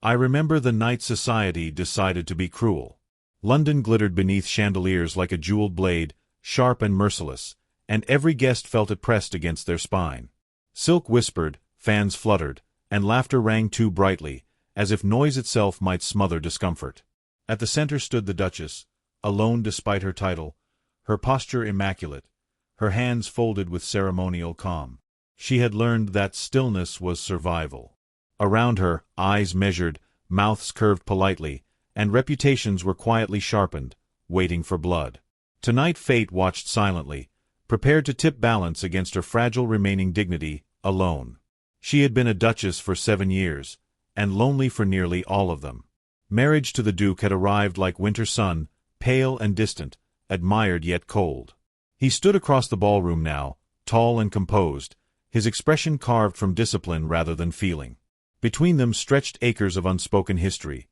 I remember the night society decided to be cruel. London glittered beneath chandeliers like a jeweled blade, sharp and merciless, and every guest felt it pressed against their spine. Silk whispered, fans fluttered, and laughter rang too brightly, as if noise itself might smother discomfort. At the center stood the Duchess, alone despite her title, her posture immaculate, her hands folded with ceremonial calm. She had learned that stillness was survival. Around her, eyes measured, mouths curved politely, and reputations were quietly sharpened, waiting for blood. Tonight fate watched silently, prepared to tip balance against her fragile remaining dignity, alone. She had been a duchess for 7 years, and lonely for nearly all of them. Marriage to the Duke had arrived like winter sun, pale and distant, admired yet cold. He stood across the ballroom now, tall and composed, his expression carved from discipline rather than feeling. Between them stretched acres of unspoken history,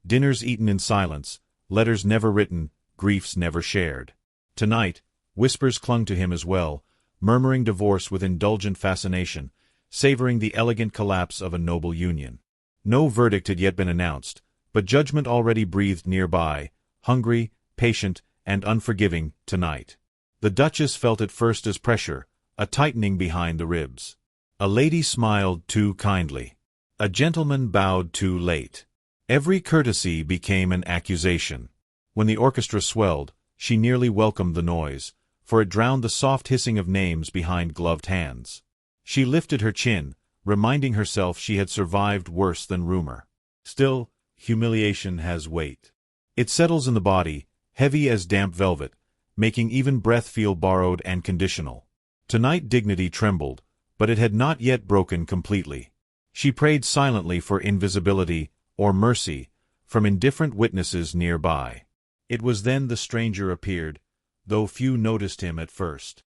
dinners eaten in silence, letters never written, griefs never shared. Tonight, whispers clung to him as well, murmuring divorce with indulgent fascination, savoring the elegant collapse of a noble union. No verdict had yet been announced, but judgment already breathed nearby, hungry, patient, and unforgiving, tonight. The Duchess felt it first as pressure, a tightening behind the ribs. A lady smiled too kindly. A gentleman bowed too late. Every courtesy became an accusation. When the orchestra swelled, she nearly welcomed the noise, for it drowned the soft hissing of names behind gloved hands. She lifted her chin, reminding herself she had survived worse than rumor. Still, humiliation has weight. It settles in the body, heavy as damp velvet, making even breath feel borrowed and conditional. Tonight dignity trembled, but it had not yet broken completely. She prayed silently for invisibility, or mercy, from indifferent witnesses nearby. It was then the stranger appeared, though few noticed him at first.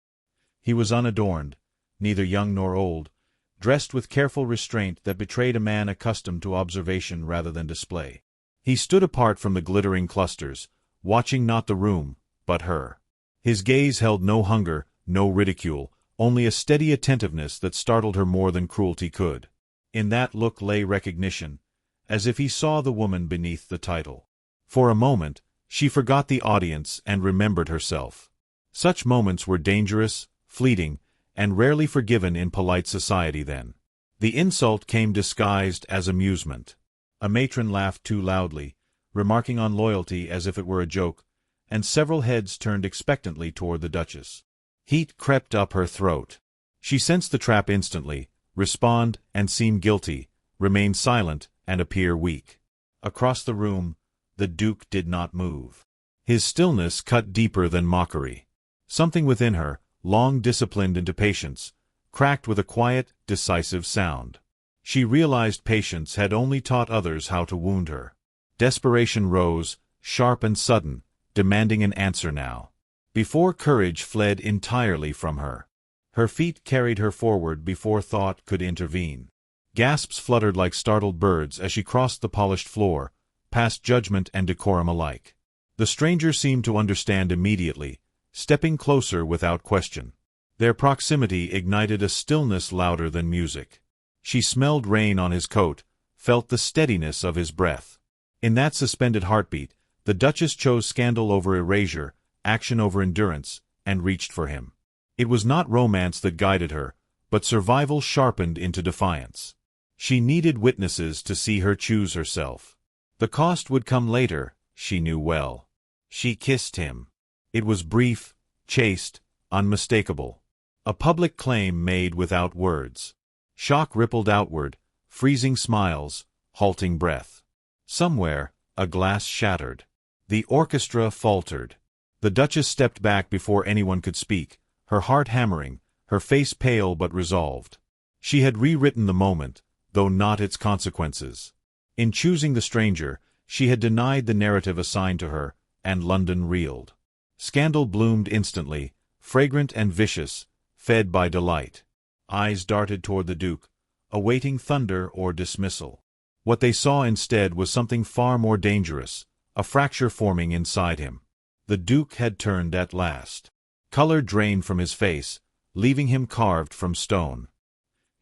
He was unadorned, neither young nor old, dressed with careful restraint that betrayed a man accustomed to observation rather than display. He stood apart from the glittering clusters, watching not the room, but her. His gaze held no hunger, no ridicule, only a steady attentiveness that startled her more than cruelty could. In that look lay recognition, as if he saw the woman beneath the title. For a moment, she forgot the audience and remembered herself. Such moments were dangerous, fleeting, and rarely forgiven in polite society then. The insult came disguised as amusement. A matron laughed too loudly, remarking on loyalty as if it were a joke, and several heads turned expectantly toward the Duchess. Heat crept up her throat. She sensed the trap instantly, respond and seem guilty, remain silent and appear weak. Across the room, the Duke did not move. His stillness cut deeper than mockery. Something within her, long disciplined into patience, cracked with a quiet, decisive sound. She realized patience had only taught others how to wound her. Desperation rose, sharp and sudden, demanding an answer now. Before courage fled entirely from her. Her feet carried her forward before thought could intervene. Gasps fluttered like startled birds as she crossed the polished floor, past judgment and decorum alike. The stranger seemed to understand immediately, stepping closer without question. Their proximity ignited a stillness louder than music. She smelled rain on his coat, felt the steadiness of his breath. In that suspended heartbeat, the Duchess chose scandal over erasure, action over endurance, and reached for him. It was not romance that guided her, but survival sharpened into defiance. She needed witnesses to see her choose herself. The cost would come later, she knew well. She kissed him. It was brief, chaste, unmistakable. A public claim made without words. Shock rippled outward, freezing smiles, halting breath. Somewhere, a glass shattered. The orchestra faltered. The Duchess stepped back before anyone could speak, her heart hammering, her face pale but resolved. She had rewritten the moment, though not its consequences. In choosing the stranger, she had denied the narrative assigned to her, and London reeled. Scandal bloomed instantly, fragrant and vicious, fed by delight. Eyes darted toward the Duke, awaiting thunder or dismissal. What they saw instead was something far more dangerous, a fracture forming inside him. The Duke had turned at last. Color drained from his face, leaving him carved from stone.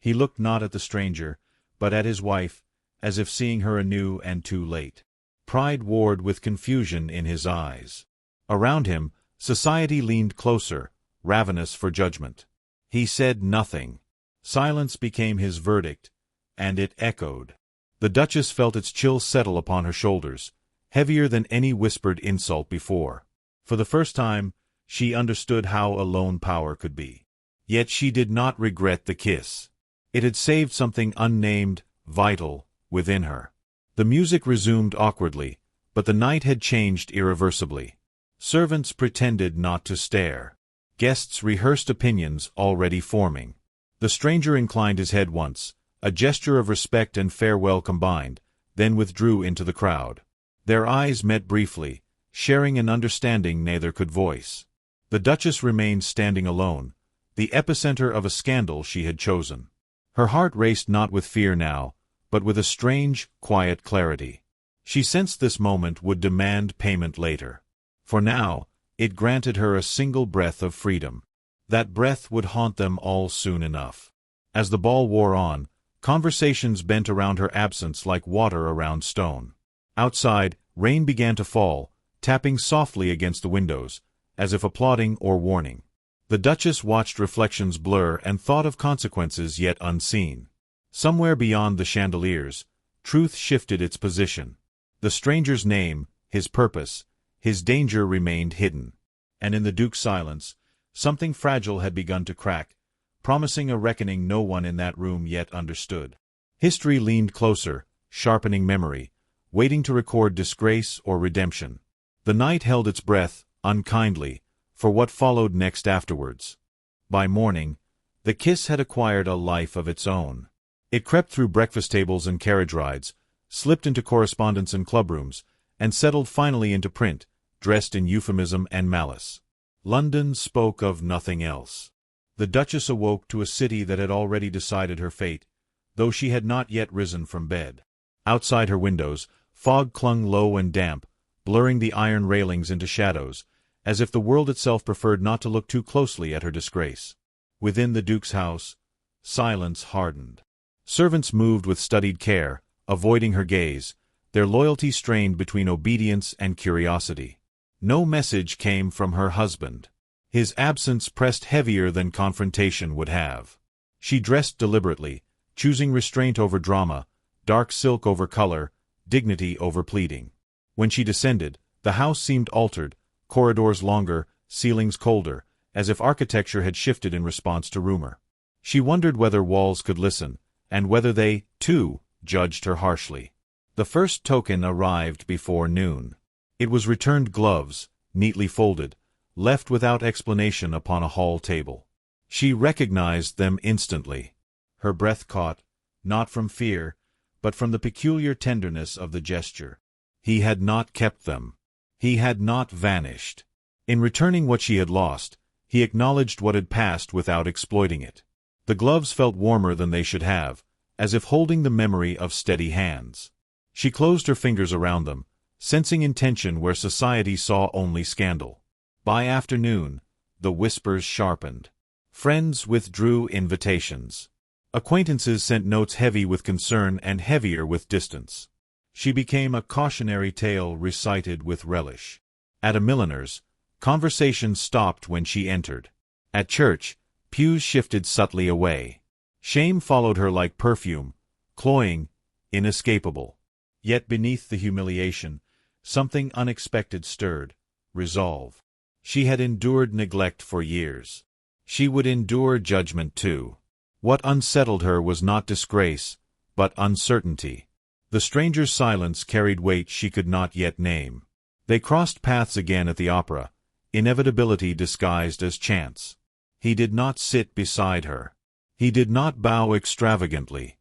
He looked not at the stranger, but at his wife, as if seeing her anew and too late. Pride warred with confusion in his eyes. Around him, society leaned closer, ravenous for judgment. He said nothing. Silence became his verdict, and it echoed. The Duchess felt its chill settle upon her shoulders, heavier than any whispered insult before. For the first time, she understood how alone power could be. Yet she did not regret the kiss. It had saved something unnamed, vital, within her. The music resumed awkwardly, but the night had changed irreversibly. Servants pretended not to stare. Guests rehearsed opinions already forming. The stranger inclined his head once, a gesture of respect and farewell combined, then withdrew into the crowd. Their eyes met briefly, sharing an understanding neither could voice. The Duchess remained standing alone, the epicenter of a scandal she had chosen. Her heart raced not with fear now, but with a strange, quiet clarity. She sensed this moment would demand payment later. For now, it granted her a single breath of freedom. That breath would haunt them all soon enough. As the ball wore on, conversations bent around her absence like water around stone. Outside, rain began to fall, tapping softly against the windows, as if applauding or warning. The Duchess watched reflections blur and thought of consequences yet unseen. Somewhere beyond the chandeliers, truth shifted its position. The stranger's name, his purpose, his danger remained hidden. And in the Duke's silence, something fragile had begun to crack, promising a reckoning no one in that room yet understood. History leaned closer, sharpening memory, waiting to record disgrace or redemption. The night held its breath, unkindly, for what followed next afterwards. By morning, the kiss had acquired a life of its own. It crept through breakfast tables and carriage rides, slipped into correspondence and clubrooms, and settled finally into print, dressed in euphemism and malice. London spoke of nothing else. The Duchess awoke to a city that had already decided her fate, though she had not yet risen from bed. Outside her windows, fog clung low and damp, blurring the iron railings into shadows, as if the world itself preferred not to look too closely at her disgrace. Within the Duke's house, silence hardened. Servants moved with studied care, avoiding her gaze, their loyalty strained between obedience and curiosity. No message came from her husband. His absence pressed heavier than confrontation would have. She dressed deliberately, choosing restraint over drama, dark silk over color, dignity over pleading. When she descended, the house seemed altered, corridors longer, ceilings colder, as if architecture had shifted in response to rumor. She wondered whether walls could listen, and whether they, too, judged her harshly. The first token arrived before noon. It was returned gloves, neatly folded, left without explanation upon a hall table. She recognized them instantly. Her breath caught, not from fear, but from the peculiar tenderness of the gesture. He had not kept them. He had not vanished. In returning what she had lost, he acknowledged what had passed without exploiting it. The gloves felt warmer than they should have, as if holding the memory of steady hands. She closed her fingers around them, sensing intention where society saw only scandal. By afternoon, the whispers sharpened. Friends withdrew invitations. Acquaintances sent notes heavy with concern and heavier with distance. She became a cautionary tale recited with relish. At a milliner's, conversation stopped when she entered. At church, pews shifted subtly away. Shame followed her like perfume, cloying, inescapable. Yet beneath the humiliation, something unexpected stirred, resolve. She had endured neglect for years. She would endure judgment too. What unsettled her was not disgrace, but uncertainty. The stranger's silence carried weight she could not yet name. They crossed paths again at the opera, inevitability disguised as chance. He did not sit beside her. He did not bow extravagantly.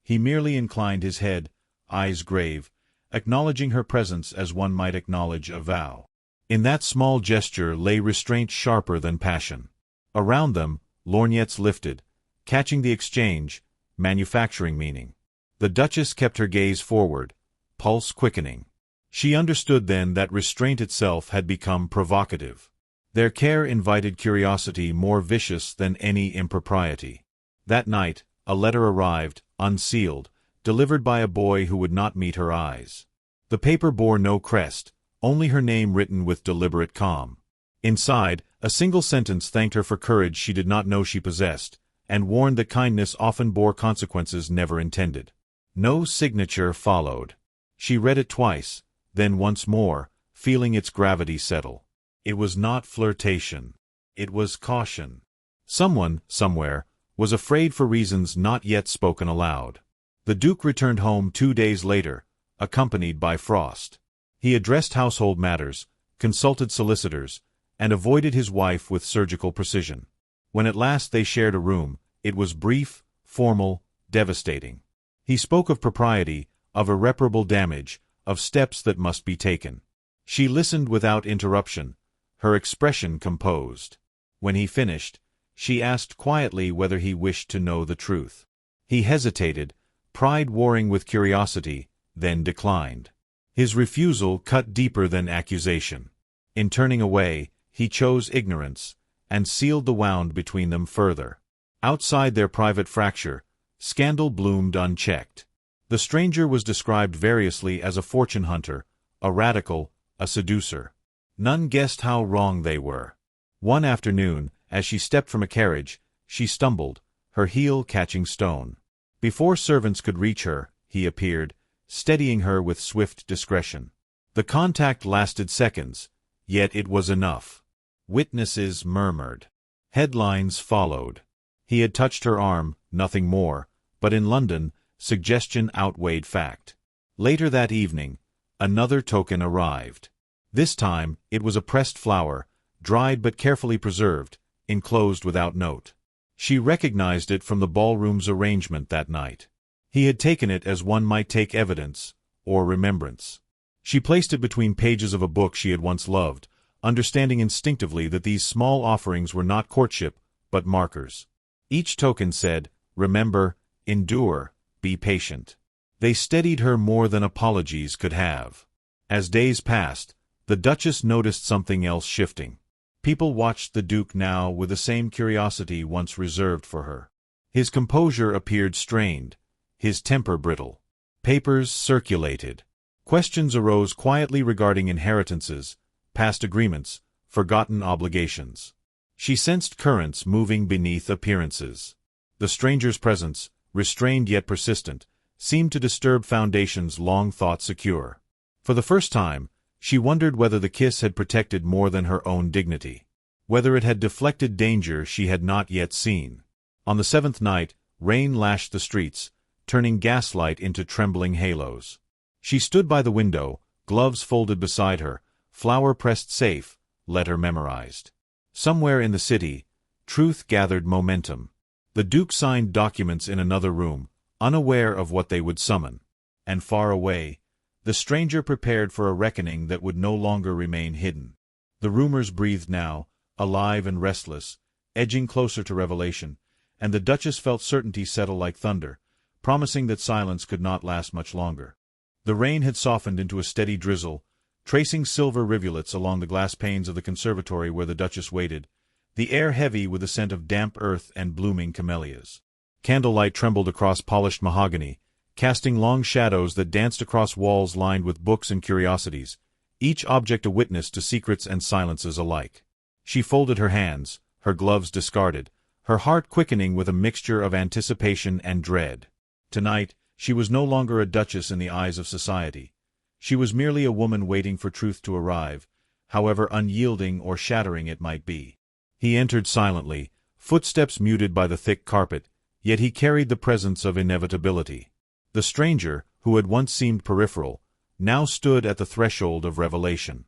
He merely inclined his head, eyes grave, acknowledging her presence as one might acknowledge a vow. In that small gesture lay restraint sharper than passion. Around them, lorgnettes lifted, catching the exchange, manufacturing meaning. The Duchess kept her gaze forward, pulse quickening. She understood then that restraint itself had become provocative. Their care invited curiosity more vicious than any impropriety. That night, a letter arrived, unsealed, delivered by a boy who would not meet her eyes. The paper bore no crest, only her name written with deliberate calm. Inside, a single sentence thanked her for courage she did not know she possessed, and warned that kindness often bore consequences never intended. No signature followed. She read it twice, then once more, feeling its gravity settle. It was not flirtation. It was caution. Someone, somewhere, was afraid for reasons not yet spoken aloud. The Duke returned home 2 days later, accompanied by Frost. He addressed household matters, consulted solicitors, and avoided his wife with surgical precision. When at last they shared a room, it was brief, formal, devastating. He spoke of propriety, of irreparable damage, of steps that must be taken. She listened without interruption, her expression composed. When he finished, she asked quietly whether he wished to know the truth. He hesitated, pride warring with curiosity, then declined. His refusal cut deeper than accusation. In turning away, he chose ignorance, and sealed the wound between them further. Outside their private fracture, scandal bloomed unchecked. The stranger was described variously as a fortune hunter, a radical, a seducer. None guessed how wrong they were. One afternoon, as she stepped from a carriage, she stumbled, her heel catching stone. Before servants could reach her, he appeared, steadying her with swift discretion. The contact lasted seconds, yet it was enough. Witnesses murmured. Headlines followed. He had touched her arm, nothing more, but in London, suggestion outweighed fact. Later that evening, another token arrived. This time, it was a pressed flower, dried but carefully preserved, enclosed without note. She recognized it from the ballroom's arrangement that night. He had taken it as one might take evidence, or remembrance. She placed it between pages of a book she had once loved, understanding instinctively that these small offerings were not courtship, but markers. Each token said, "Remember, endure, be patient." They steadied her more than apologies could have. As days passed, the Duchess noticed something else shifting. People watched the Duke now with the same curiosity once reserved for her. His composure appeared strained, his temper brittle. Papers circulated. Questions arose quietly regarding inheritances, past agreements, forgotten obligations. She sensed currents moving beneath appearances. The stranger's presence, restrained yet persistent, seemed to disturb foundations long thought secure. For the first time, she wondered whether the kiss had protected more than her own dignity, whether it had deflected danger she had not yet seen. On the 7th night, rain lashed the streets, turning gaslight into trembling halos. She stood by the window, gloves folded beside her, flower pressed safe, letter memorized. Somewhere in the city, truth gathered momentum. The Duke signed documents in another room, unaware of what they would summon. And far away, the stranger prepared for a reckoning that would no longer remain hidden. The rumors breathed now, alive and restless, edging closer to revelation, and the Duchess felt certainty settle like thunder, promising that silence could not last much longer. The rain had softened into a steady drizzle, tracing silver rivulets along the glass panes of the conservatory where the Duchess waited, the air heavy with the scent of damp earth and blooming camellias. Candlelight trembled across polished mahogany, casting long shadows that danced across walls lined with books and curiosities, each object a witness to secrets and silences alike. She folded her hands, her gloves discarded, her heart quickening with a mixture of anticipation and dread. Tonight, she was no longer a duchess in the eyes of society. She was merely a woman waiting for truth to arrive, however unyielding or shattering it might be. He entered silently, footsteps muted by the thick carpet, yet he carried the presence of inevitability. The stranger, who had once seemed peripheral, now stood at the threshold of revelation.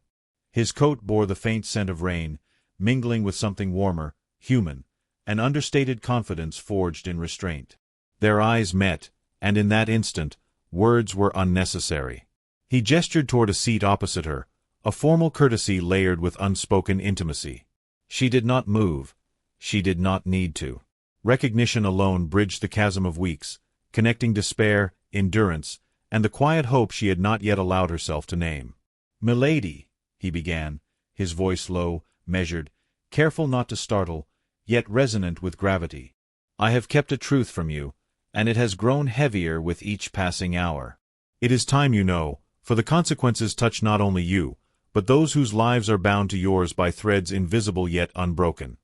His coat bore the faint scent of rain, mingling with something warmer, human, an understated confidence forged in restraint. Their eyes met, and in that instant, words were unnecessary. He gestured toward a seat opposite her, a formal courtesy layered with unspoken intimacy. She did not move. She did not need to. Recognition alone bridged the chasm of weeks, connecting despair, endurance, and the quiet hope she had not yet allowed herself to name. "Milady," he began, his voice low, measured, careful not to startle, yet resonant with gravity. "I have kept a truth from you, and it has grown heavier with each passing hour. It is time, you know, for the consequences touch not only you, but those whose lives are bound to yours by threads invisible yet unbroken.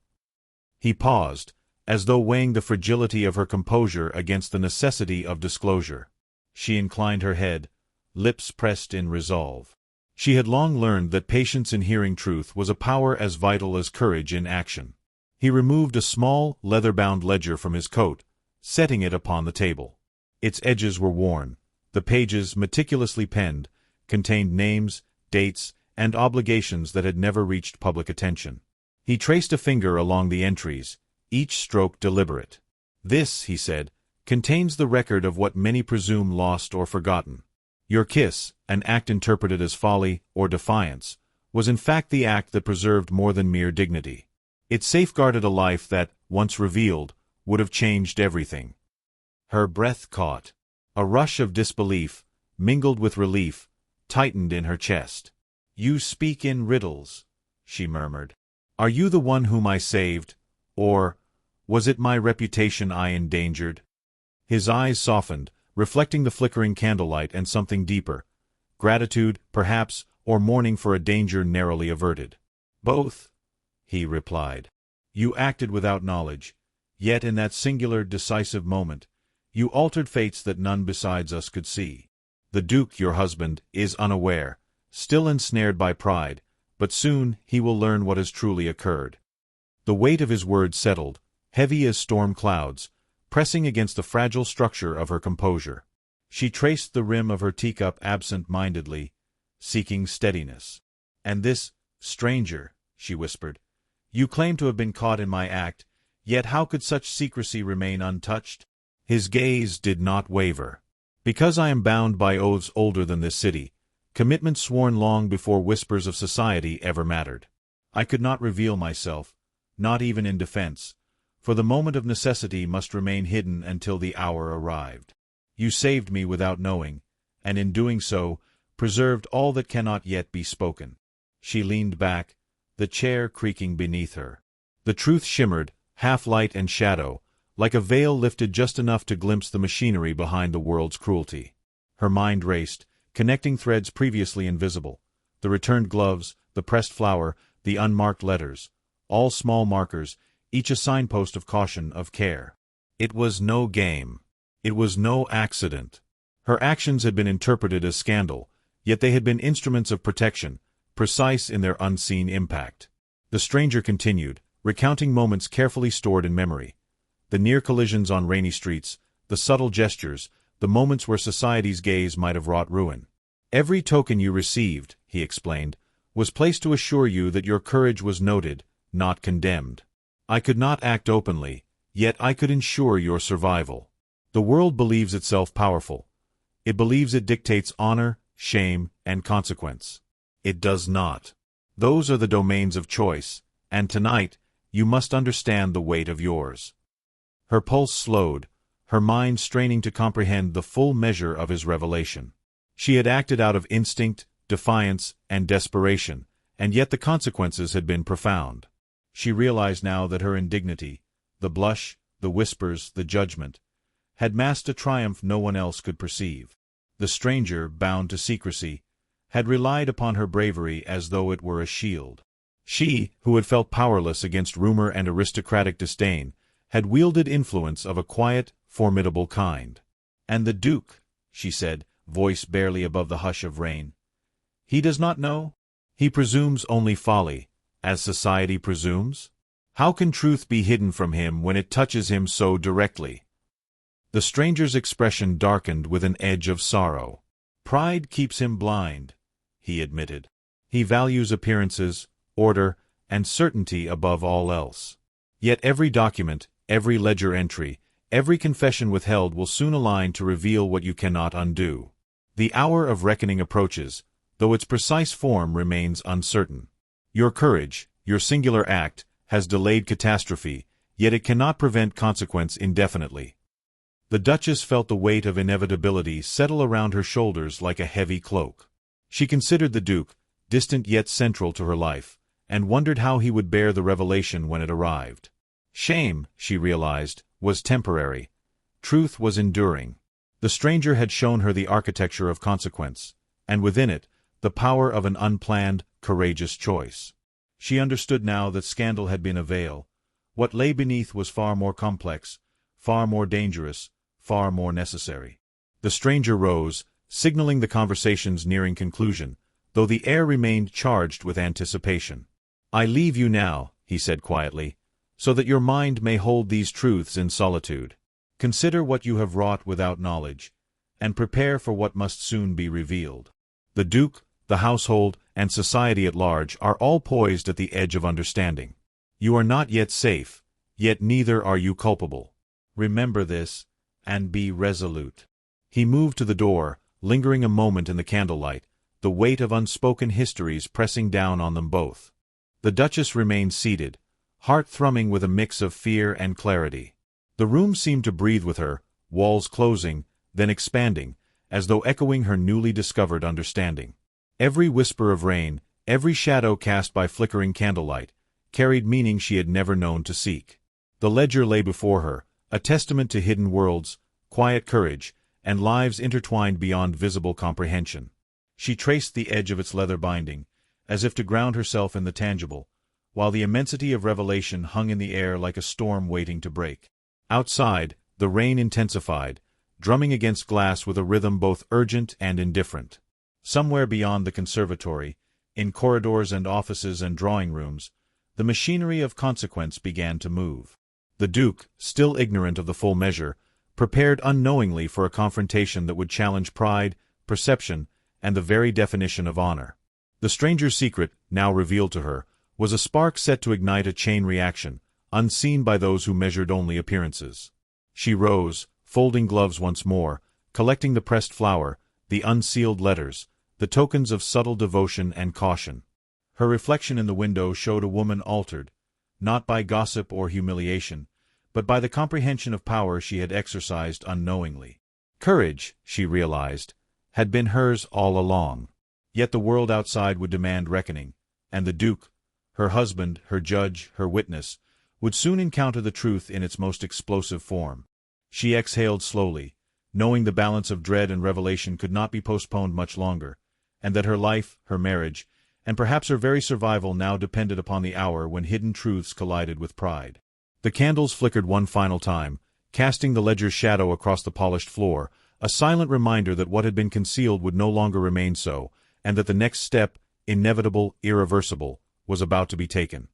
He paused, as though weighing the fragility of her composure against the necessity of disclosure. She inclined her head, lips pressed in resolve. She had long learned that patience in hearing truth was a power as vital as courage in action. He removed a small, leather-bound ledger from his coat, setting it upon the table. Its edges were worn. The pages, meticulously penned, contained names, dates, and obligations that had never reached public attention. He traced a finger along the entries, each stroke deliberate. "This," he said, "contains the record of what many presume lost or forgotten. Your kiss, an act interpreted as folly or defiance, was in fact the act that preserved more than mere dignity. It safeguarded a life that, once revealed, would have changed everything." Her breath caught. A rush of disbelief, mingled with relief, tightened in her chest. "You speak in riddles," she murmured. "Are you the one whom I saved, or was it my reputation I endangered?" His eyes softened, reflecting the flickering candlelight and something deeper. Gratitude, perhaps, or mourning for a danger narrowly averted. "Both," he replied. "You acted without knowledge, yet in that singular, decisive moment, you altered fates that none besides us could see. The Duke, your husband, is unaware, still ensnared by pride, but soon he will learn what has truly occurred." The weight of his words settled, heavy as storm clouds, pressing against the fragile structure of her composure. She traced the rim of her teacup absent-mindedly, seeking steadiness. "And this, stranger," she whispered, "you claim to have been caught in my act, yet how could such secrecy remain untouched?" His gaze did not waver. "Because I am bound by oaths older than this city, commitments sworn long before whispers of society ever mattered. I could not reveal myself, not even in defense, for the moment of necessity must remain hidden until the hour arrived. You saved me without knowing, and in doing so, preserved all that cannot yet be spoken." She leaned back, the chair creaking beneath her. The truth shimmered, half light and shadow, like a veil lifted just enough to glimpse the machinery behind the world's cruelty. Her mind raced, connecting threads previously invisible. The returned gloves, the pressed flower, the unmarked letters, all small markers, each a signpost of caution, of care. It was no game. It was no accident. Her actions had been interpreted as scandal, yet they had been instruments of protection, precise in their unseen impact. The stranger continued, recounting moments carefully stored in memory. The near collisions on rainy streets, the subtle gestures, the moments where society's gaze might have wrought ruin. "Every token you received," he explained, "was placed to assure you that your courage was noted, not condemned. I could not act openly, yet I could ensure your survival. The world believes itself powerful. It believes it dictates honor, shame, and consequence. It does not. Those are the domains of choice, and tonight, you must understand the weight of yours." Her pulse slowed, her mind straining to comprehend the full measure of his revelation. She had acted out of instinct, defiance, and desperation, and yet the consequences had been profound. She realized now that her indignity, the blush, the whispers, the judgment, had masked a triumph no one else could perceive. The stranger, bound to secrecy, had relied upon her bravery as though it were a shield. She, who had felt powerless against rumor and aristocratic disdain, had wielded influence of a quiet, formidable kind. "And the Duke," she said, voice barely above the hush of rain. "He does not know? He presumes only folly, as society presumes? How can truth be hidden from him when it touches him so directly?" The stranger's expression darkened with an edge of sorrow. "Pride keeps him blind," he admitted. "He values appearances, order, and certainty above all else. Yet every document, every ledger entry, every confession withheld will soon align to reveal what you cannot undo. The hour of reckoning approaches, though its precise form remains uncertain. Your courage, your singular act, has delayed catastrophe, yet it cannot prevent consequence indefinitely." The Duchess felt the weight of inevitability settle around her shoulders like a heavy cloak. She considered the Duke, distant yet central to her life, and wondered how he would bear the revelation when it arrived. Shame, she realized, was temporary. Truth was enduring. The stranger had shown her the architecture of consequence, and within it, the power of an unplanned, courageous choice. She understood now that scandal had been a veil. What lay beneath was far more complex, far more dangerous, far more necessary. The stranger rose, signaling the conversation's nearing conclusion, though the air remained charged with anticipation. "I leave you now," he said quietly, "so that your mind may hold these truths in solitude. Consider what you have wrought without knowledge, and prepare for what must soon be revealed." The Duke, the household, and society at large are all poised at the edge of understanding. You are not yet safe, yet neither are you culpable. Remember this, and be resolute. He moved to the door, lingering a moment in the candlelight, the weight of unspoken histories pressing down on them both. The Duchess remained seated, heart thrumming with a mix of fear and clarity. The room seemed to breathe with her, walls closing, then expanding, as though echoing her newly discovered understanding. Every whisper of rain, every shadow cast by flickering candlelight, carried meaning she had never known to seek. The ledger lay before her, a testament to hidden worlds, quiet courage, and lives intertwined beyond visible comprehension. She traced the edge of its leather binding, as if to ground herself in the tangible, while the immensity of revelation hung in the air like a storm waiting to break. Outside, the rain intensified, drumming against glass with a rhythm both urgent and indifferent. Somewhere beyond the conservatory, in corridors and offices and drawing rooms, the machinery of consequence began to move. The Duke, still ignorant of the full measure, prepared unknowingly for a confrontation that would challenge pride, perception, and the very definition of honor. The stranger's secret, now revealed to her, was a spark set to ignite a chain reaction, unseen by those who measured only appearances. She rose, folding gloves once more, collecting the pressed flower, the unsealed letters, the tokens of subtle devotion and caution. Her reflection in the window showed a woman altered, not by gossip or humiliation, but by the comprehension of power she had exercised unknowingly. Courage, she realized, had been hers all along. Yet the world outside would demand reckoning, and the Duke, her husband, her judge, her witness, would soon encounter the truth in its most explosive form. She exhaled slowly, knowing the balance of dread and revelation could not be postponed much longer, and that her life, her marriage, and perhaps her very survival now depended upon the hour when hidden truths collided with pride. The candles flickered one final time, casting the ledger's shadow across the polished floor, a silent reminder that what had been concealed would no longer remain so, and that the next step, inevitable, irreversible, was about to be taken.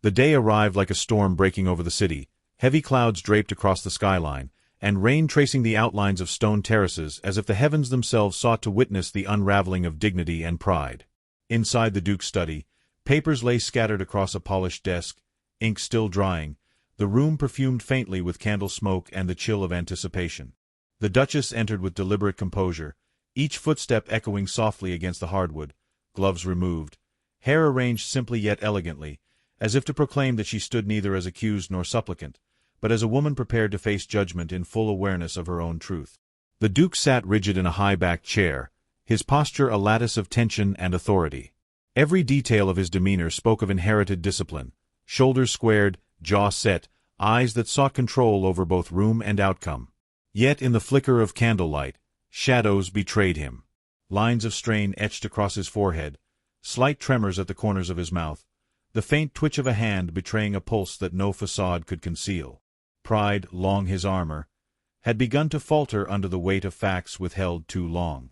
The day arrived like a storm breaking over the city, heavy clouds draped across the skyline, and rain tracing the outlines of stone terraces as if the heavens themselves sought to witness the unraveling of dignity and pride. Inside the Duke's study, papers lay scattered across a polished desk, ink still drying, the room perfumed faintly with candle smoke and the chill of anticipation. The Duchess entered with deliberate composure, each footstep echoing softly against the hardwood, gloves removed, hair arranged simply yet elegantly, as if to proclaim that she stood neither as accused nor supplicant, but as a woman prepared to face judgment in full awareness of her own truth. The Duke sat rigid in a high-backed chair, his posture a lattice of tension and authority. Every detail of his demeanor spoke of inherited discipline, shoulders squared, jaw set, eyes that sought control over both room and outcome. Yet in the flicker of candlelight, shadows betrayed him. Lines of strain etched across his forehead, slight tremors at the corners of his mouth, the faint twitch of a hand betraying a pulse that no facade could conceal. Pride, long his armor, had begun to falter under the weight of facts withheld too long.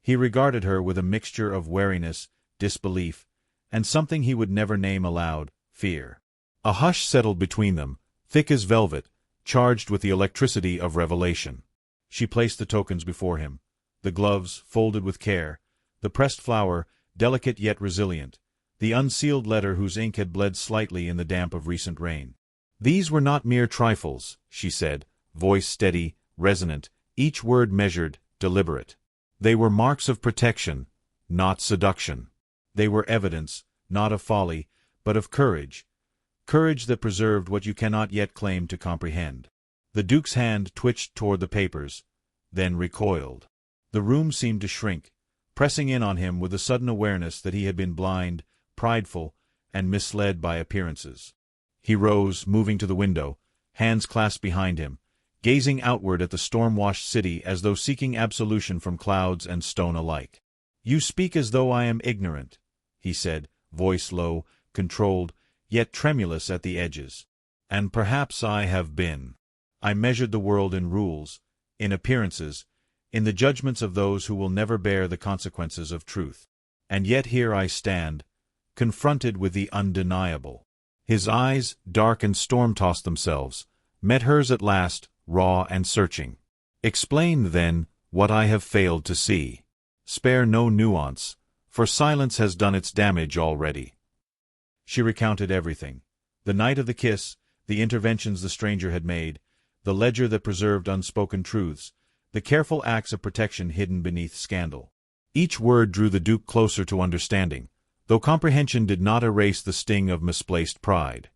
He regarded her with a mixture of wariness, disbelief, and something he would never name aloud, fear. A hush settled between them, thick as velvet, charged with the electricity of revelation. She placed the tokens before him, the gloves, folded with care, the pressed flower, delicate yet resilient, the unsealed letter whose ink had bled slightly in the damp of recent rain. These were not mere trifles, she said, voice steady, resonant, each word measured, deliberate. They were marks of protection, not seduction. They were evidence, not of folly, but of courage, courage that preserved what you cannot yet claim to comprehend. The Duke's hand twitched toward the papers, then recoiled. The room seemed to shrink, pressing in on him with a sudden awareness that he had been blind, prideful, and misled by appearances. He rose, moving to the window, hands clasped behind him, gazing outward at the storm-washed city as though seeking absolution from clouds and stone alike. "You speak as though I am ignorant," he said, voice low, controlled, yet tremulous at the edges. "And perhaps I have been. I measured the world in rules, in appearances, in the judgments of those who will never bear the consequences of truth. And yet here I stand, confronted with the undeniable." His eyes, dark and storm-tossed themselves, met hers at last, raw and searching. "Explain, then, what I have failed to see. Spare no nuance, for silence has done its damage already." She recounted everything. The night of the kiss, the interventions the stranger had made, the ledger that preserved unspoken truths, the careful acts of protection hidden beneath scandal. Each word drew the Duke closer to understanding, though comprehension did not erase the sting of misplaced pride.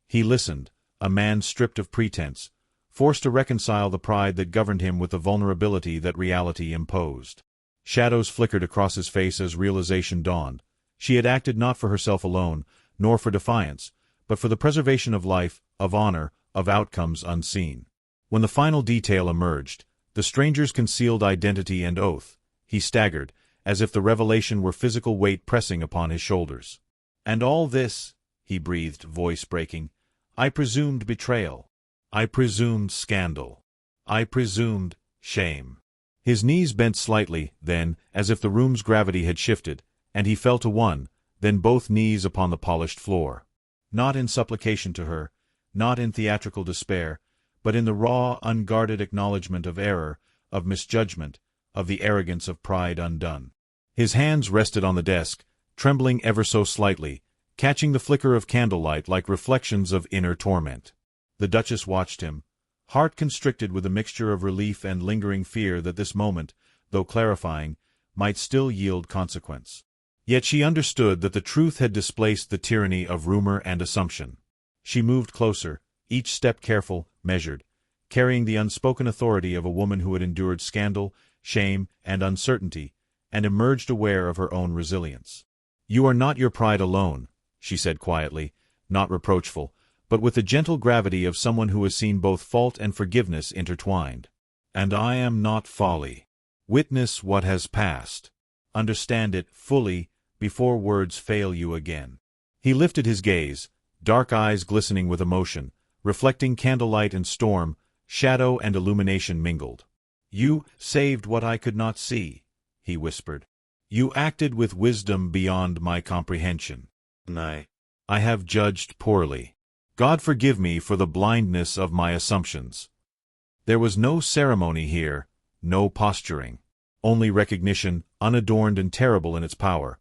He listened, a man stripped of pretense, forced to reconcile the pride that governed him with the vulnerability that reality imposed. Shadows flickered across his face as realization dawned. She had acted not for herself alone, nor for defiance, but for the preservation of life, of honor, of outcomes unseen. When the final detail emerged, the stranger's concealed identity and oath, he staggered, as if the revelation were physical weight pressing upon his shoulders. "And all this," he breathed, voice breaking, "I presumed betrayal. I presumed scandal. I presumed shame." His knees bent slightly, then, as if the room's gravity had shifted, and he fell to one, then both knees upon the polished floor. Not in supplication to her, not in theatrical despair, but in the raw, unguarded acknowledgment of error, of misjudgment, of the arrogance of pride undone. His hands rested on the desk, trembling ever so slightly, catching the flicker of candlelight like reflections of inner torment. The Duchess watched him, heart constricted with a mixture of relief and lingering fear that this moment, though clarifying, might still yield consequence. Yet she understood that the truth had displaced the tyranny of rumor and assumption. She moved closer, each step careful, measured, carrying the unspoken authority of a woman who had endured scandal, shame, and uncertainty, and emerged aware of her own resilience. "You are not your pride alone," she said quietly, not reproachful, but with the gentle gravity of someone who has seen both fault and forgiveness intertwined. "And I am not folly. Witness what has passed. Understand it fully before words fail you again." He lifted his gaze, dark eyes glistening with emotion, reflecting candlelight and storm, shadow and illumination mingled. "You saved what I could not see," he whispered. "You acted with wisdom beyond my comprehension. I have judged poorly. God forgive me for the blindness of my assumptions." There was no ceremony here, no posturing. Only recognition, unadorned and terrible in its power.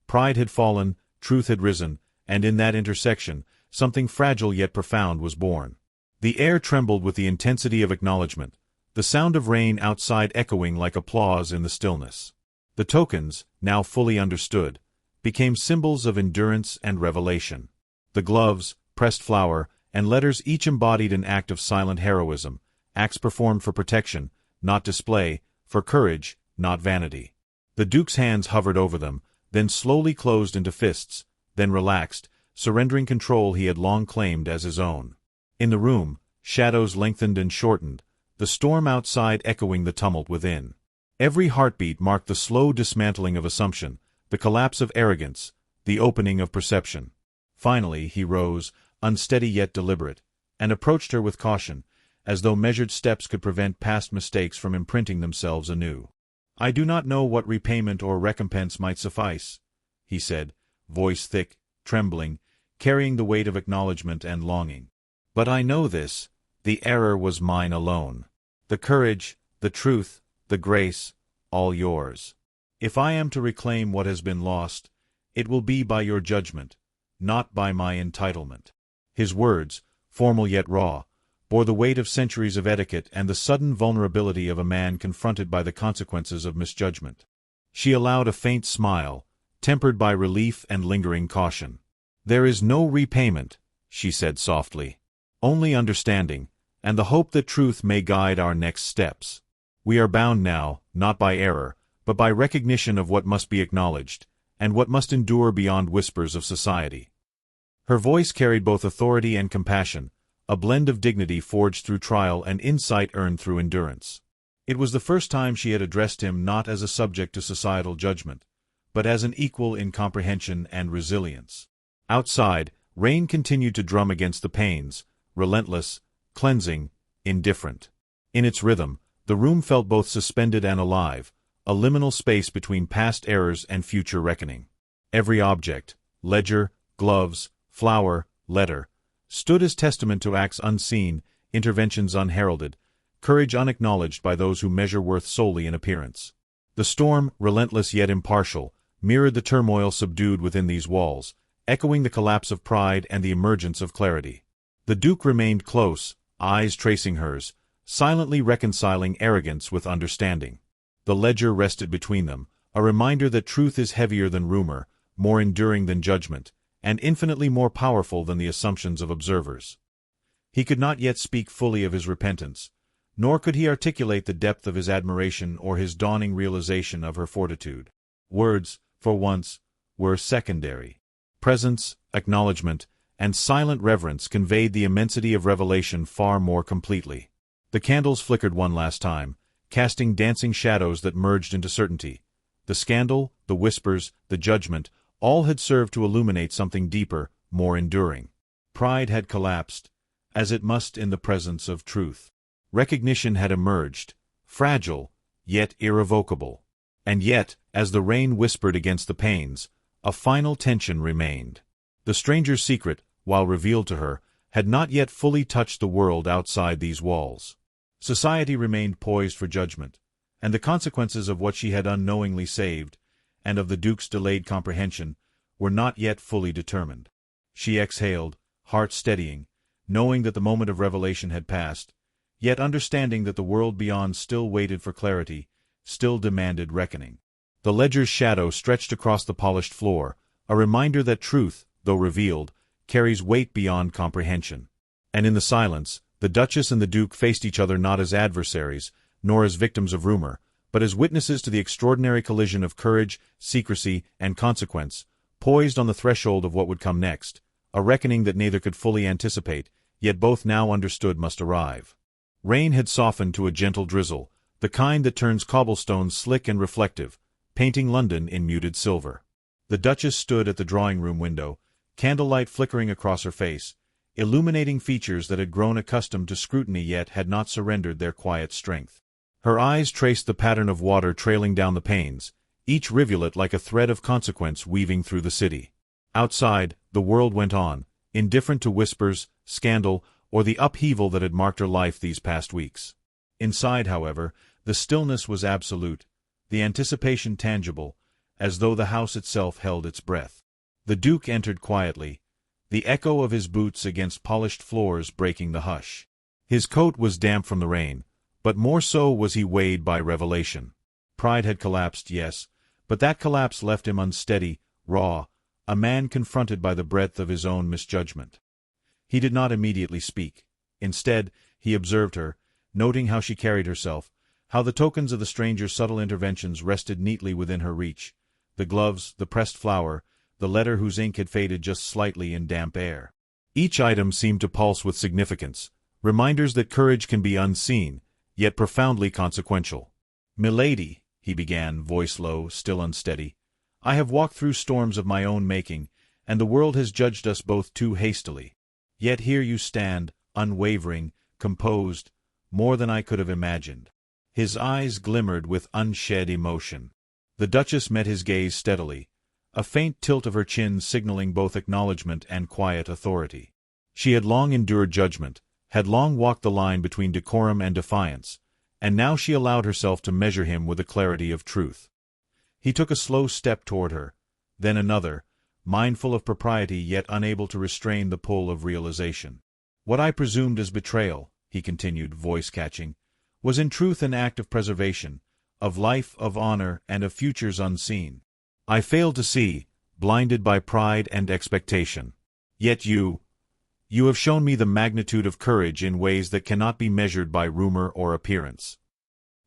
Pride had fallen, truth had risen, and in that intersection, something fragile yet profound was born. The air trembled with the intensity of acknowledgement, the sound of rain outside echoing like applause in the stillness. The tokens, now fully understood, became symbols of endurance and revelation. The gloves, pressed flower, and letters each embodied an act of silent heroism, acts performed for protection, not display, for courage, not vanity. The Duke's hands hovered over them, then slowly closed into fists, then relaxed, surrendering control he had long claimed as his own. In the room, shadows lengthened and shortened, the storm outside echoing the tumult within. Every heartbeat marked the slow dismantling of assumption, the collapse of arrogance, the opening of perception. Finally he rose, unsteady yet deliberate, and approached her with caution, as though measured steps could prevent past mistakes from imprinting themselves anew. "I do not know what repayment or recompense might suffice," he said, voice thick, trembling, carrying the weight of acknowledgement and longing. "But I know this, the error was mine alone. The courage, the truth, the grace, all yours. If I am to reclaim what has been lost, it will be by your judgment, not by my entitlement." His words, formal yet raw, bore the weight of centuries of etiquette and the sudden vulnerability of a man confronted by the consequences of misjudgment. She allowed a faint smile, tempered by relief and lingering caution. "There is no repayment," she said softly. "Only understanding, and the hope that truth may guide our next steps. We are bound now, not by error, but by recognition of what must be acknowledged, and what must endure beyond whispers of society." Her voice carried both authority and compassion, a blend of dignity forged through trial and insight earned through endurance. It was the first time she had addressed him not as a subject to societal judgment, but as an equal in comprehension and resilience. Outside, rain continued to drum against the panes, relentless, cleansing, indifferent. In its rhythm, the room felt both suspended and alive, a liminal space between past errors and future reckoning. Every object, ledger, gloves, flower, letter, stood as testament to acts unseen, interventions unheralded, courage unacknowledged by those who measure worth solely in appearance. The storm, relentless yet impartial, mirrored the turmoil subdued within these walls, echoing the collapse of pride and the emergence of clarity. The Duke remained close, eyes tracing hers, silently reconciling arrogance with understanding. The ledger rested between them, a reminder that truth is heavier than rumor, more enduring than judgment, and infinitely more powerful than the assumptions of observers. He could not yet speak fully of his repentance, nor could he articulate the depth of his admiration or his dawning realization of her fortitude. Words, for once, were secondary. Presence, acknowledgement, and silent reverence conveyed the immensity of revelation far more completely. The candles flickered one last time, casting dancing shadows that merged into certainty. The scandal, the whispers, the judgment, all had served to illuminate something deeper, more enduring. Pride had collapsed, as it must in the presence of truth. Recognition had emerged, fragile, yet irrevocable. And yet, as the rain whispered against the panes, a final tension remained. The stranger's secret, while revealed to her, had not yet fully touched the world outside these walls. Society remained poised for judgment, and the consequences of what she had unknowingly saved, and of the Duke's delayed comprehension, were not yet fully determined. She exhaled, heart steadying, knowing that the moment of revelation had passed, yet understanding that the world beyond still waited for clarity, still demanded reckoning. The ledger's shadow stretched across the polished floor, a reminder that truth, though revealed, carries weight beyond comprehension. And in the silence, the Duchess and the Duke faced each other not as adversaries, nor as victims of rumor, but as witnesses to the extraordinary collision of courage, secrecy, and consequence, poised on the threshold of what would come next, a reckoning that neither could fully anticipate, yet both now understood must arrive. Rain had softened to a gentle drizzle, the kind that turns cobblestones slick and reflective, painting London in muted silver. The Duchess stood at the drawing-room window, candlelight flickering across her face, illuminating features that had grown accustomed to scrutiny yet had not surrendered their quiet strength. Her eyes traced the pattern of water trailing down the panes, each rivulet like a thread of consequence weaving through the city. Outside, the world went on, indifferent to whispers, scandal, or the upheaval that had marked her life these past weeks. Inside, however, the stillness was absolute, the anticipation tangible, as though the house itself held its breath. The Duke entered quietly, the echo of his boots against polished floors breaking the hush. His coat was damp from the rain, but more so was he weighed by revelation. Pride had collapsed, yes, but that collapse left him unsteady, raw, a man confronted by the breadth of his own misjudgment. He did not immediately speak. Instead, he observed her, noting how she carried herself, how the tokens of the stranger's subtle interventions rested neatly within her reach, the gloves, the pressed flower, the letter whose ink had faded just slightly in damp air. Each item seemed to pulse with significance, reminders that courage can be unseen, yet profoundly consequential. "Milady," he began, voice low, still unsteady, "I have walked through storms of my own making, and the world has judged us both too hastily. Yet here you stand, unwavering, composed, more than I could have imagined." His eyes glimmered with unshed emotion. The Duchess met his gaze steadily, a faint tilt of her chin signaling both acknowledgment and quiet authority. She had long endured judgment, had long walked the line between decorum and defiance, and now she allowed herself to measure him with the clarity of truth. He took a slow step toward her, then another, mindful of propriety yet unable to restrain the pull of realization. "What I presumed as betrayal," he continued, voice catching, "was in truth an act of preservation, of life, of honor, and of futures unseen. I failed to see, blinded by pride and expectation. Yet you have shown me the magnitude of courage in ways that cannot be measured by rumor or appearance."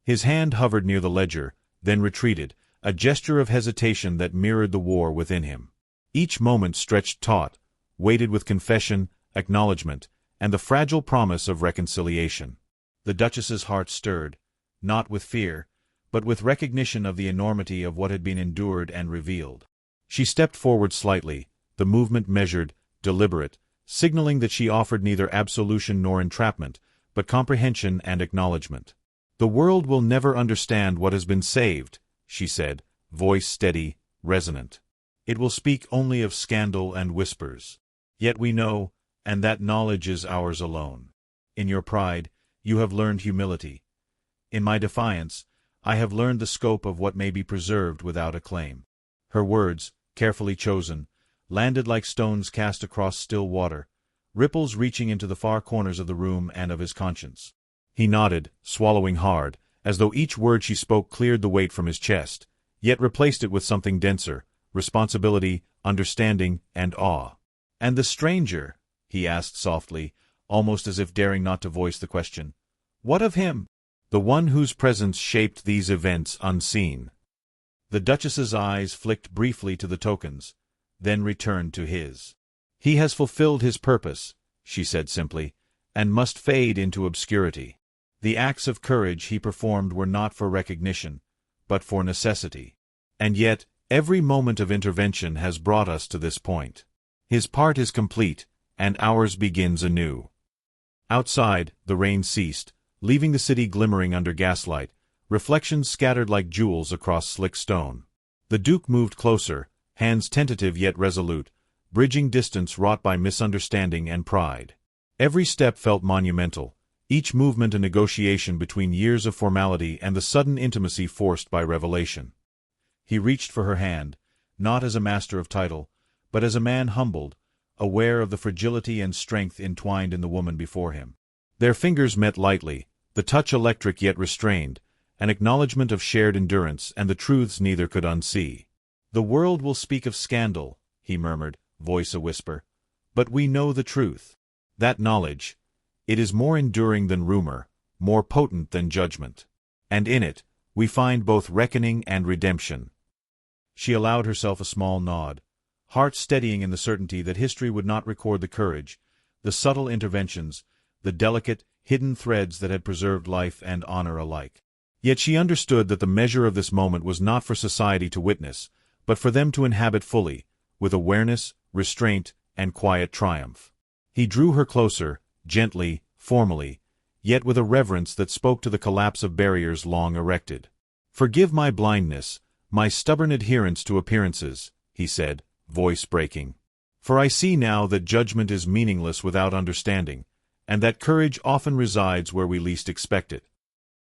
His hand hovered near the ledger, then retreated, a gesture of hesitation that mirrored the war within him. Each moment stretched taut, weighted with confession, acknowledgment, and the fragile promise of reconciliation. The Duchess's heart stirred, not with fear, but with recognition of the enormity of what had been endured and revealed. She stepped forward slightly, the movement measured, deliberate, signaling that she offered neither absolution nor entrapment, but comprehension and acknowledgement. "The world will never understand what has been saved," she said, voice steady, resonant. "It will speak only of scandal and whispers. Yet we know, and that knowledge is ours alone. In your pride, you have learned humility. In my defiance, I have learned the scope of what may be preserved without a claim." Her words, carefully chosen, landed like stones cast across still water, ripples reaching into the far corners of the room and of his conscience. He nodded, swallowing hard, as though each word she spoke cleared the weight from his chest, yet replaced it with something denser: responsibility, understanding, and awe. "And the stranger?" he asked softly, almost as if daring not to voice the question. "What of him?" "The one whose presence shaped these events unseen." The Duchess's eyes flicked briefly to the tokens, then returned to his. "He has fulfilled his purpose," she said simply, "and must fade into obscurity. The acts of courage he performed were not for recognition, but for necessity. And yet, every moment of intervention has brought us to this point. His part is complete, and ours begins anew." Outside, the rain ceased, leaving the city glimmering under gaslight, reflections scattered like jewels across slick stone. The Duke moved closer, hands tentative yet resolute, bridging distance wrought by misunderstanding and pride. Every step felt monumental, each movement a negotiation between years of formality and the sudden intimacy forced by revelation. He reached for her hand, not as a master of title, but as a man humbled, aware of the fragility and strength entwined in the woman before him. Their fingers met lightly, the touch electric yet restrained, an acknowledgment of shared endurance and the truths neither could unsee. "The world will speak of scandal," he murmured, voice a whisper, "but we know the truth. That knowledge, it is more enduring than rumor, more potent than judgment. And in it, we find both reckoning and redemption." She allowed herself a small nod, heart steadying in the certainty that history would not record the courage, the subtle interventions, the delicate, hidden threads that had preserved life and honor alike. Yet she understood that the measure of this moment was not for society to witness, but for them to inhabit fully, with awareness, restraint, and quiet triumph. He drew her closer, gently, formally, yet with a reverence that spoke to the collapse of barriers long erected. "Forgive my blindness, my stubborn adherence to appearances," he said, voice breaking. "For I see now that judgment is meaningless without understanding, and that courage often resides where we least expect it."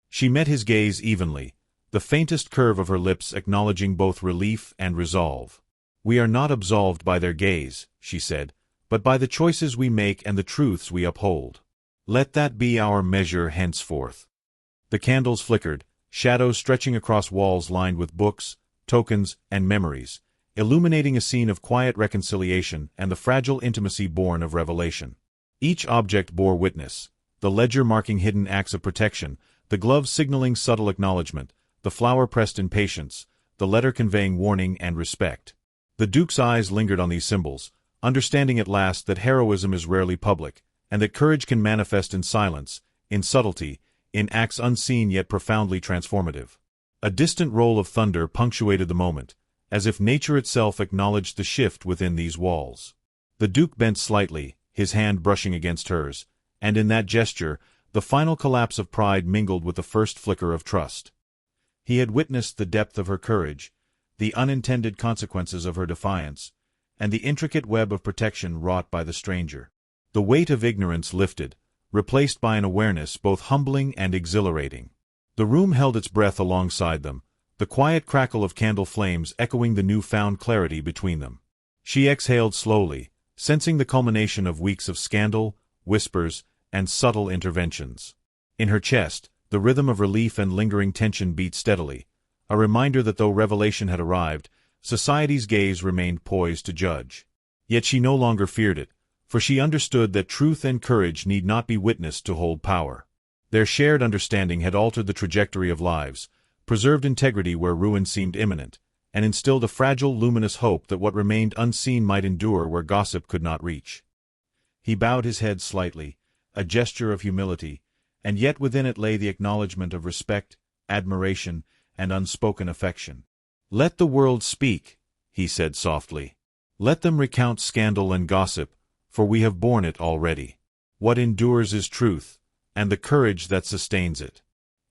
She met his gaze evenly, the faintest curve of her lips acknowledging both relief and resolve. "We are not absolved by their gaze," she said, "but by the choices we make and the truths we uphold. Let that be our measure henceforth." The candles flickered, shadows stretching across walls lined with books, tokens, and memories, illuminating a scene of quiet reconciliation and the fragile intimacy born of revelation. Each object bore witness, the ledger marking hidden acts of protection, the glove signaling subtle acknowledgement, the flower pressed in patience, the letter conveying warning and respect. The Duke's eyes lingered on these symbols, understanding at last that heroism is rarely public, and that courage can manifest in silence, in subtlety, in acts unseen yet profoundly transformative. A distant roll of thunder punctuated the moment, as if nature itself acknowledged the shift within these walls. The Duke bent slightly, his hand brushing against hers, and in that gesture, the final collapse of pride mingled with the first flicker of trust. He had witnessed the depth of her courage, the unintended consequences of her defiance, and the intricate web of protection wrought by the stranger. The weight of ignorance lifted, replaced by an awareness both humbling and exhilarating. The room held its breath alongside them, the quiet crackle of candle flames echoing the new-found clarity between them. She exhaled slowly, sensing the culmination of weeks of scandal, whispers, and subtle interventions. In her chest, the rhythm of relief and lingering tension beat steadily, a reminder that though revelation had arrived, society's gaze remained poised to judge. Yet she no longer feared it, for she understood that truth and courage need not be witnessed to hold power. Their shared understanding had altered the trajectory of lives, preserved integrity where ruin seemed imminent, and instilled a fragile, luminous hope that what remained unseen might endure where gossip could not reach. He bowed his head slightly, a gesture of humility, and yet within it lay the acknowledgment of respect, admiration, and unspoken affection. "Let the world speak," he said softly. "Let them recount scandal and gossip, for we have borne it already. What endures is truth, and the courage that sustains it.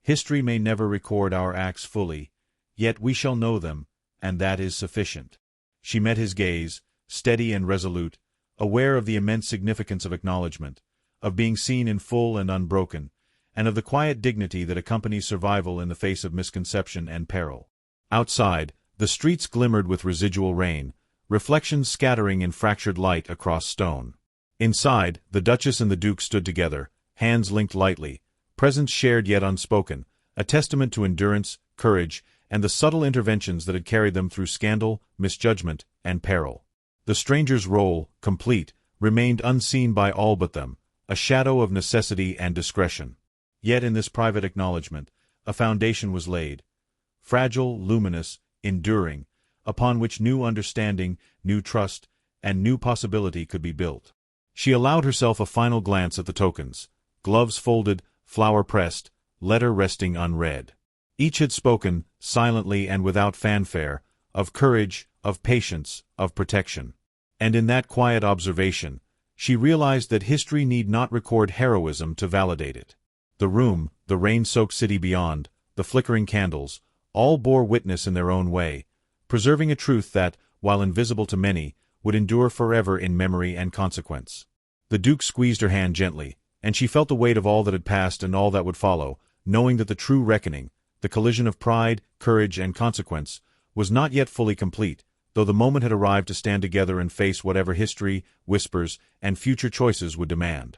History may never record our acts fully, yet we shall know them, and that is sufficient." She met his gaze, steady and resolute, aware of the immense significance of acknowledgment, of being seen in full and unbroken, and of the quiet dignity that accompanies survival in the face of misconception and peril. Outside, the streets glimmered with residual rain, reflections scattering in fractured light across stone. Inside, the Duchess and the Duke stood together, hands linked lightly, presence shared yet unspoken, a testament to endurance, courage, and the subtle interventions that had carried them through scandal, misjudgment, and peril. The stranger's role, complete, remained unseen by all but them, a shadow of necessity and discretion. Yet in this private acknowledgment, a foundation was laid, fragile, luminous, enduring, upon which new understanding, new trust, and new possibility could be built. She allowed herself a final glance at the tokens, gloves folded, flower pressed, letter resting unread. Each had spoken, silently and without fanfare, of courage, of patience, of protection. And in that quiet observation, she realized that history need not record heroism to validate it. The room, the rain-soaked city beyond, the flickering candles, all bore witness in their own way, preserving a truth that, while invisible to many, would endure forever in memory and consequence. The Duke squeezed her hand gently, and she felt the weight of all that had passed and all that would follow, knowing that the true reckoning, the collision of pride, courage, and consequence, was not yet fully complete, though the moment had arrived to stand together and face whatever history, whispers, and future choices would demand.